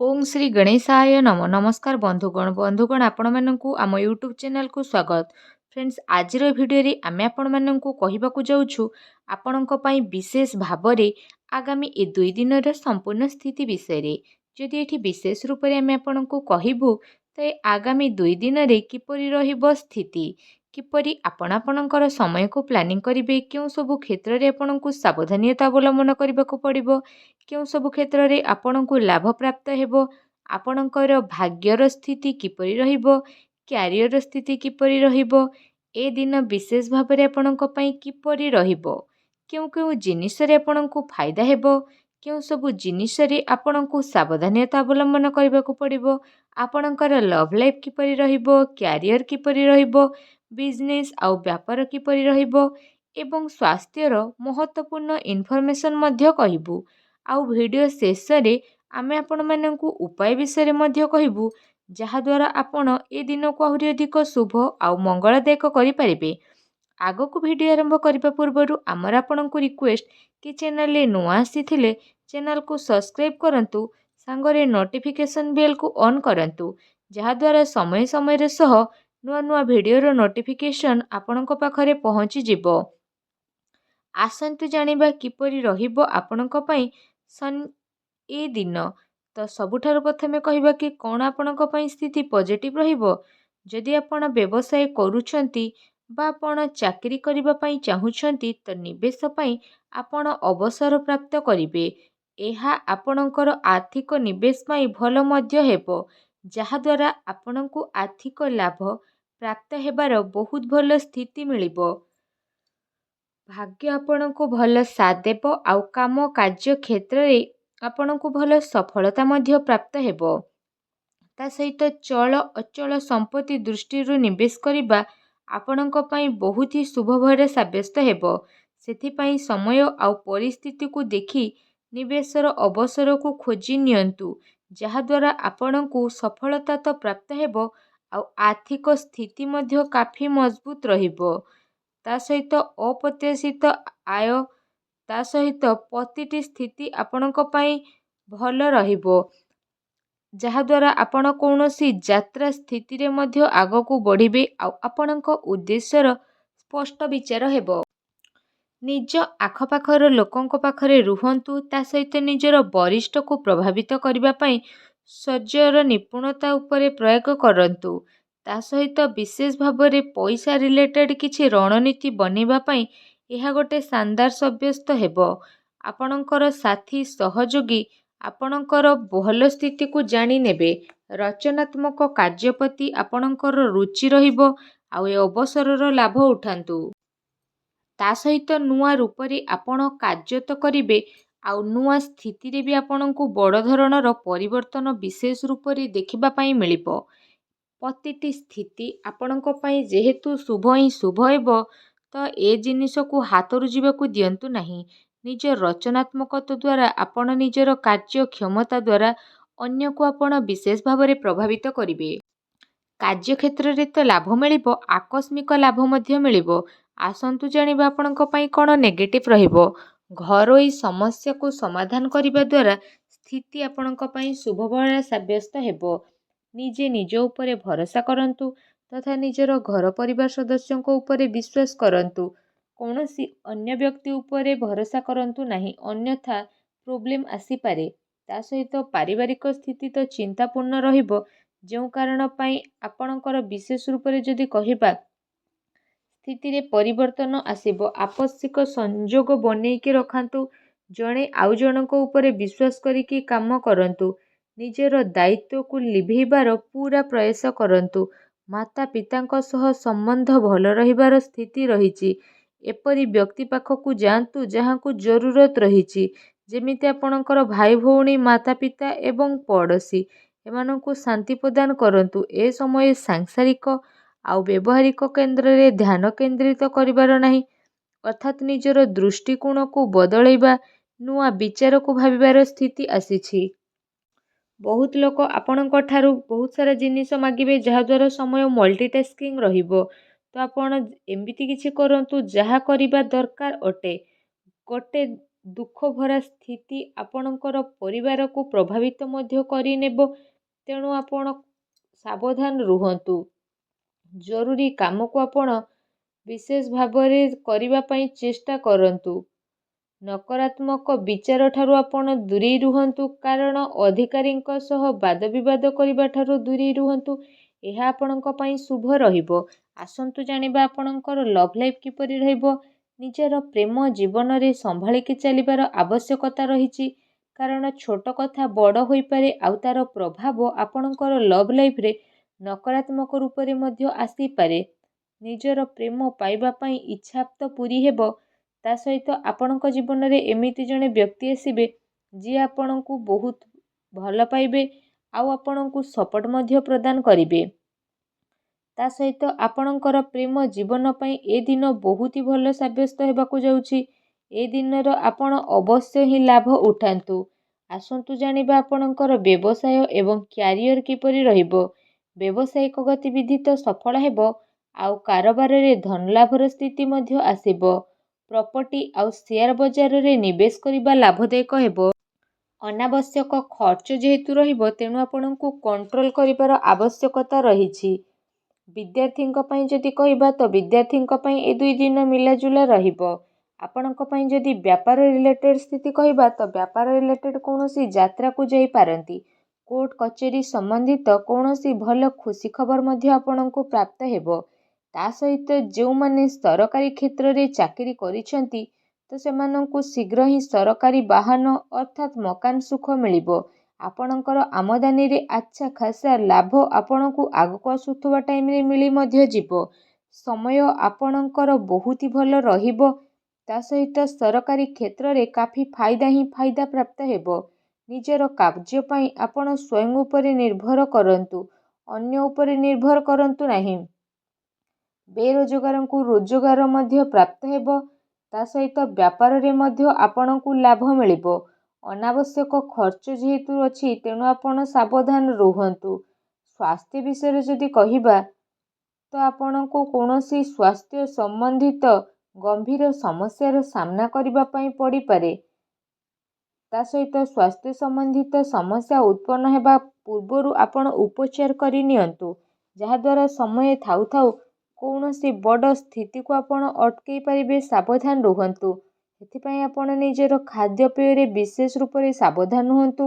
ओम श्री गणेशाय नम नमस्कार बंधुगण आपण मानकु आम यूट्यूब चैनल को स्वागत। फ्रेंड्स आज भिडियो आम आपण मानकु कहबाकू जाउछु आपणक पई विशेष भावरे आगामी ए 2 दिन संपूर्ण स्थिति विषय रे जदि एठी विशेष रूप रे आम आपणकु कहबू तो आगामी 2 दिन रे किपरि रहिबो स्थिति किपरि आपणकर समय को प्लानिंग करिवे क्यों सब क्षेत्र रे आपणकु सावधानीता अवलंबन करबाकू पड़िबो क्यों सब क्षेत्र रे आपणकु लाभ प्राप्त हेबो आपणकर भाग्यर स्थिति किपरि रहिबो क्यारियर स्थिति किपरि रहिबो ए दिन विशेष भाव में आपणक पई किपरि रहिबो क्यों क्यों जिनिस रे आपणकु फायदा हेबो क्यों सब जिनिस रे आपणकु सावधानीता अवलंबन करबाकू पड़िबो आपणकर लव लाइफ किपरि रहिबो क्यारियर किपरि रहिबो बिजनेस आउ व्यापार किपरि रहिबो एवं स्वास्थ्यर महत्वपूर्ण इनफॉरमेशन मध्य कहिबू आउ वीडियो शेष रे आमे आपण माननकु उपाय विषय मध्य कहिबू जहाद्वारा आपण ए दिन को आहुरी अधिक शुभ आउ मंगलदायक करिपारिबे। आगको वीडियो आरंभ करबा पूर्वरु आमर आपणकु रिक्वेस्ट कि चैनल ले नुआ आसीथिले चैनल को सब्सक्राइब करंतु सांगरे नोटिफिकेशन बेल को ऑन करंतु जहाद्वारा समय समय रे सह नुआ नुआ वीडियो रो नोटिफिकेशन आपणक पाखरे पहुंची जिवो। आसंतु जानिबा किपरि रहिबो आपणक पई ए दिन तो सबुठारु प्रथमे कहिबा कि कौन आपणक पई स्थिति पॉजिटिव रहिबो जदि आपण व्यवसाय करूछंती बा आपण चाकरी करिबा पई चाहुछंती तो निवेश पई आपण अवसर प्राप्त करिवे एहा आपणकर आर्थिक निवेश पई भल मध्य हेबो जहाद्वारा आपणकु आर्थिक लाभ प्राप्त हेबार बहुत भल स्थिति मिलिबो भाग्य आपणकु भल साथ देबो आउ काम कार्य क्षेत्र रे आपणकु भल सफलता मध्य प्राप्त हेबो ता सहित चल अचल संपत्ति दृष्टि निवेश करिबा आपणक पई बहुत ही शुभ भरे साब्यस्त हेबो सेथिपई समय आउ परिस्थिति को देखि निवेशर अवसर को खोजी नियंतु जहाद्वारा आपणकु सफलता तो प्राप्त हेबो आउ आर्थिक स्थिति मध्य काफी मजबूत रहिबो ता सहित अप्रत्याशित आय ता सहित प्रतिटी स्थिति आपणक पई भल रहिबो जहाद्वारा आपण कौनसी यात्रा स्थिति रे मध्य आगकू बढ़िबे आउ आपणक उद्देश्यर स्पष्ट विचार हेबो निज आखपाखर लोकंक पाखरे रुहंतु ता सहित निजर वरिष्ठ को प्रभावित करबा पई सज्जर निपुणता उपरे प्रयोग करंतु ता सहित विशेष भावरे पैसा रिलेटेड किछि रणनीति बनेबा पई एहा गोटे शानदार सब्यस्त हेबो आपणकर साथी सहयोगी आपणकर भल स्थिति को जानी नेबे रचनात्मक कार्यपति आपणकर रुचि रहिबो आउ ए अवसरर लाभ उठांतु ता सहित नुआ रूप रे आपण कार्य तो करिवे आउ नुआ स्थिति रे भी आपणकु बड़ धरणर परिवर्तन विशेष रूप रे देखिबा पई मिलिबो प्रतिटी स्थिति आपणक पई जेहेतु शुभ ही शुभ हेबो तो ए जिनिस को हातरु जीवाकू दियंतु नाही निज रचनात्मकता द्वारा आपण निजर कार्य क्षमता द्वारा अन्य को आपण विशेष भाव प्रभावित करिवे कार्य क्षेत्र रे तो लाभ मिलिबो आकस्मिक लाभ मध्य मिलिबो आसंतु जानिबा आपणक पई कोन नेगेटिव रहिबो घरोई समस्या को समाधान करिबा द्वारा स्थिति आपणक पई शुभ भला साब्यस्त हेबो निजे निज उपरे भरोसा करंतु तथा निजर घर परिवार सदस्यों उपरे विश्वास करंतु कौनसी अन्य व्यक्ति उपरे भरोसा करंतु नाही अन्यथा प्रोब्लेम आसी पारे ता सहित पारिवारिक स्थिति तो चिंतापूर्ण रहिबो जो कारण पई आपणकर विशेष रूप रे जदि कहिबा स्थिति रे परिवर्तन आसीबो आवश्यक संजोग बनेइके रखंतु जणे आउ जनको उपरे विश्वास करिके काम करंतु निजर दायित्व को लिभेबार पूरा प्रयास करंतु माता पितांक सह संबंध भल रहिबार स्थिति रहिछि एपरि व्यक्ति पाखकू जातु जहाँ को जरूरत रहिछि जेमिति आपणकर भाई भौणी माता पिता एवं पड़ोशी एमानंकु शांति प्रदान करंतु ए समय सांसारिक आउ व्यवहारिक केन्द्र रे ध्यान केंद्रित करिबार नाही अर्थात निजर दृष्टिकोण को बदलैबा नुआ विचार को भाबिबार स्थिति आसीछि बहुत लोक आपणक ठारू बहुत सारा जिनिस मागिबे जहाद्वारा समय मल्टीटास्किंग रहिबो तो आपण एमिति किछि करंतु जहा करिबा दरकार अटे गोटे ଦୁଃଖ ଭରା ସ୍ଥିତି ଆପଣଙ୍କର ପରିବାରକୁ ପ୍ରଭାବିତ ମଧ୍ୟ କରିନେବ। ତେଣୁ ଆପଣ ସାବଧାନ ରୁହନ୍ତୁ। ଜରୁରୀ କାମକୁ ଆପଣ ବିଶେଷ ଭାବରେ କରିବା ପାଇଁ ଚେଷ୍ଟା କରନ୍ତୁ। ନକାରାତ୍ମକ ବିଚାର ଠାରୁ ଆପଣ ଦୂରେଇ ରୁହନ୍ତୁ, କାରଣ ଅଧିକାରୀଙ୍କ ସହ ବାଦବିବାଦ କରିବା ଠାରୁ ଦୂରେଇ ରୁହନ୍ତୁ। ଏହା ଆପଣଙ୍କ ପାଇଁ ଶୁଭ ରହିବ। ଆସନ୍ତୁ ଜାଣିବା ଆପଣଙ୍କର ଲଭ୍ ଲାଇଫ୍ କିପରି ରହିବ। ନିଜର ପ୍ରେମ ଜୀବନରେ ସମ୍ଭାଳିକି ଚାଲିବାର ଆବଶ୍ୟକତା ରହିଛି, କାରଣ ଛୋଟ କଥା ବଡ଼ ହୋଇପାରେ ଆଉ ତାର ପ୍ରଭାବ ଆପଣଙ୍କର ଲଭ୍ ଲାଇଫ୍ରେ ନକାରାତ୍ମକ ରୂପରେ ମଧ୍ୟ ଆସିପାରେ। ନିଜର ପ୍ରେମ ପାଇବା ପାଇଁ ଇଚ୍ଛା ତ ପୂରି ହେବ, ତା ସହିତ ଆପଣଙ୍କ ଜୀବନରେ ଏମିତି ଜଣେ ବ୍ୟକ୍ତି ଆସିବେ ଯିଏ ଆପଣଙ୍କୁ ବହୁତ ଭଲ ପାଇବେ ଆଉ ଆପଣଙ୍କୁ ସପୋର୍ଟ ମଧ୍ୟ ପ୍ରଦାନ କରିବେ। ତା ସହିତ ଆପଣଙ୍କର ପ୍ରେମ ଜୀବନ ପାଇଁ ଏ ଦିନ ବହୁତ ହି ଭଲ ସାବ୍ୟସ୍ତ ହେବାକୁ ଯାଉଛି। ଏ ଦିନର ଆପଣ ଅବଶ୍ୟ ହିଁ ଲାଭ ଉଠାନ୍ତୁ। ଆସନ୍ତୁ ଜାଣିବା ଆପଣଙ୍କର ବ୍ୟବସାୟ ଏବଂ କ୍ୟାରିୟର କିପରି ରହିବ। ବ୍ୟବସାୟିକ ଗତିବିଧି ତ ସଫଳ ହେବ, ଆଉ କାରବାରରେ ଧନଲାଭର ସ୍ଥିତି ମଧ୍ୟ ଆସିବ। ପ୍ରପର୍ଟି ଆଉ ସେୟାର ବଜାରରେ ନିବେଶ କରିବା ଲାଭଦାୟକ ହେବ। ଅନାବଶ୍ୟକ ଖର୍ଚ୍ଚ ଯେହେତୁ ରହିବ, ତେଣୁ ଆପଣଙ୍କୁ କଣ୍ଟ୍ରୋଲ କରିବାର ଆବଶ୍ୟକତା ରହିଛି। ବିଦ୍ୟାର୍ଥୀଙ୍କ ପାଇଁ ଯଦି କହିବା ତ ବିଦ୍ୟାର୍ଥୀଙ୍କ ପାଇଁ ଏ 2 ଦିନ ମିଲାଜୁଲା ରହିବ। ଆପଣଙ୍କ ପାଇଁ ଯଦି ବ୍ୟାପାର ରିଲେଟେଡ୍ ସ୍ଥିତି କହିବା ତ ବ୍ୟାପାର ରିଲେଟେଡ୍ କୌଣସି ଯାତ୍ରାକୁ ଯାଇପାରନ୍ତି। କୋର୍ଟ କଚେରୀ ସମ୍ବନ୍ଧିତ କୌଣସି ଭଲ ଖୁସି ଖବର ମଧ୍ୟ ଆପଣଙ୍କୁ ପ୍ରାପ୍ତ ହେବ। ତା ସହିତ ଯେଉଁମାନେ ସରକାରୀ କ୍ଷେତ୍ରରେ ଚାକିରି କରିଛନ୍ତି ତ ସେମାନଙ୍କୁ ଶୀଘ୍ର ହିଁ ସରକାରୀ ବାହନ ଅର୍ଥାତ୍ ମକାନ ସୁଖ ମିଳିବ। ଆପଣଙ୍କର ଆମଦାନୀରେ ଆଚ୍ଛା ଖାସା ଲାଭ ଆପଣଙ୍କୁ ଆଗକୁ ଆସୁଥିବା ଟାଇମରେ ମିଳି ମଧ୍ୟ ଯିବ। ସମୟ ଆପଣଙ୍କର ବହୁତ ଭଲ ରହିବ। ତା ସହିତ ସରକାରୀ କ୍ଷେତ୍ରରେ କାଫି ଫାଇଦା ହିଁ ଫାଇଦା ପ୍ରାପ୍ତ ହେବ। ନିଜର କାର୍ଯ୍ୟ ପାଇଁ ଆପଣ ସ୍ୱୟଂ ଉପରେ ନିର୍ଭର କରନ୍ତୁ, ଅନ୍ୟ ଉପରେ ନିର୍ଭର କରନ୍ତୁ ନାହିଁ। ବେରୋଜଗାରଙ୍କୁ ରୋଜଗାର ମଧ୍ୟ ପ୍ରାପ୍ତ ହେବ। ତା ସହିତ ବ୍ୟାପାରରେ ମଧ୍ୟ ଆପଣଙ୍କୁ ଲାଭ ମିଳିବ। ଅନାବଶ୍ୟକ ଖର୍ଚ୍ଚ ଯେହେତୁ ଅଛି, ତେଣୁ ଆପଣ ସାବଧାନ ରୁହନ୍ତୁ। ସ୍ୱାସ୍ଥ୍ୟ ବିଷୟରେ ଯଦି କହିବା ତ ଆପଣଙ୍କୁ କୌଣସି ସ୍ୱାସ୍ଥ୍ୟ ସମ୍ବନ୍ଧିତ ଗମ୍ଭୀର ସମସ୍ୟାର ସାମ୍ନା କରିବା ପାଇଁ ପଡ଼ିପାରେ। ତା ସହିତ ସ୍ୱାସ୍ଥ୍ୟ ସମ୍ବନ୍ଧିତ ସମସ୍ୟା ଉତ୍ପନ୍ନ ହେବା ପୂର୍ବରୁ ଆପଣ ଉପଚାର କରି ନିଅନ୍ତୁ, ଯାହାଦ୍ୱାରା ସମୟ ଥାଉ ଥାଉ କୌଣସି ବଡ଼ ସ୍ଥିତିକୁ ଆପଣ ଅଟକେଇ ପାରିବେ। ସାବଧାନ ରୁହନ୍ତୁ। ସେଥିପାଇଁ ଆପଣ ନିଜର ଖାଦ୍ୟପେୟରେ ବିଶେଷ ରୂପରେ ସାବଧାନ ହୁଅନ୍ତୁ।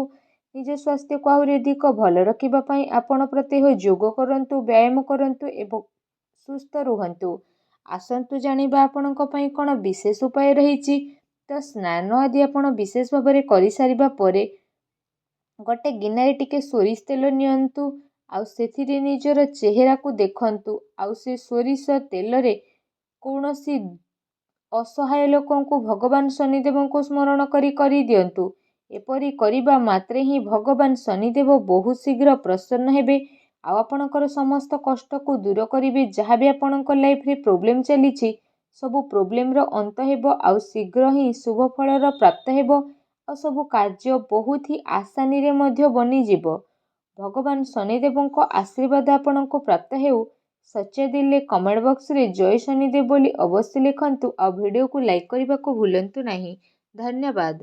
ନିଜ ସ୍ୱାସ୍ଥ୍ୟକୁ ଆହୁରି ଅଧିକ ଭଲ ରଖିବା ପାଇଁ ଆପଣ ପ୍ରତ୍ୟହ ଯୋଗ କରନ୍ତୁ, ବ୍ୟାୟାମ କରନ୍ତୁ ଏବଂ ସୁସ୍ଥ ରୁହନ୍ତୁ। ଆସନ୍ତୁ ଜାଣିବା ଆପଣଙ୍କ ପାଇଁ କ'ଣ ବିଶେଷ ଉପାୟ ରହିଛି। ତ ସ୍ନାନ ଆଦି ଆପଣ ବିଶେଷ ଭାବରେ କରିସାରିବା ପରେ ଗୋଟେ ଗିନାରେ ଟିକେ ସୋରିଷ ତେଲ ନିଅନ୍ତୁ, ଆଉ ସେଥିରେ ନିଜର ଚେହେରାକୁ ଦେଖନ୍ତୁ, ଆଉ ସେ ସୋରିଷ ତେଲରେ କୌଣସି ଅସହାୟ ଲୋକଙ୍କୁ ଭଗବାନ ଶନିଦେବଙ୍କୁ ସ୍ମରଣ କରି ଦିଅନ୍ତୁ। ଏପରି କରିବା ମାତ୍ରେ ହିଁ ଭଗବାନ ଶନିଦେବ ବହୁତ ଶୀଘ୍ର ପ୍ରସନ୍ନ ହେବେ ଆଉ ଆପଣଙ୍କର ସମସ୍ତ କଷ୍ଟକୁ ଦୂର କରିବେ। ଯାହା ବି ଆପଣଙ୍କ ଲାଇଫରେ ପ୍ରୋବ୍ଲେମ ଚାଲିଛି, ସବୁ ପ୍ରୋବ୍ଲେମର ଅନ୍ତ ହେବ ଆଉ ଶୀଘ୍ର ହିଁ ଶୁଭ ଫଳର ପ୍ରାପ୍ତ ହେବ ଆଉ ସବୁ କାର୍ଯ୍ୟ ବହୁତ ହି ଆସାନୀରେ ମଧ୍ୟ ବନିଯିବ। ଭଗବାନ ଶନିଦେବଙ୍କ ଆଶୀର୍ବାଦ ଆପଣଙ୍କୁ ପ୍ରାପ୍ତ ହେଉ। ସଚ୍ଚା ଦିଲରେ କମେଣ୍ଟ ବକ୍ସରେ ଜୟ ଶନିଦେବ ବୋଲି ଅବଶ୍ୟ ଲେଖନ୍ତୁ ଆଉ ଭିଡ଼ିଓକୁ ଲାଇକ୍ କରିବାକୁ ଭୁଲନ୍ତୁ ନାହିଁ। ଧନ୍ୟବାଦ।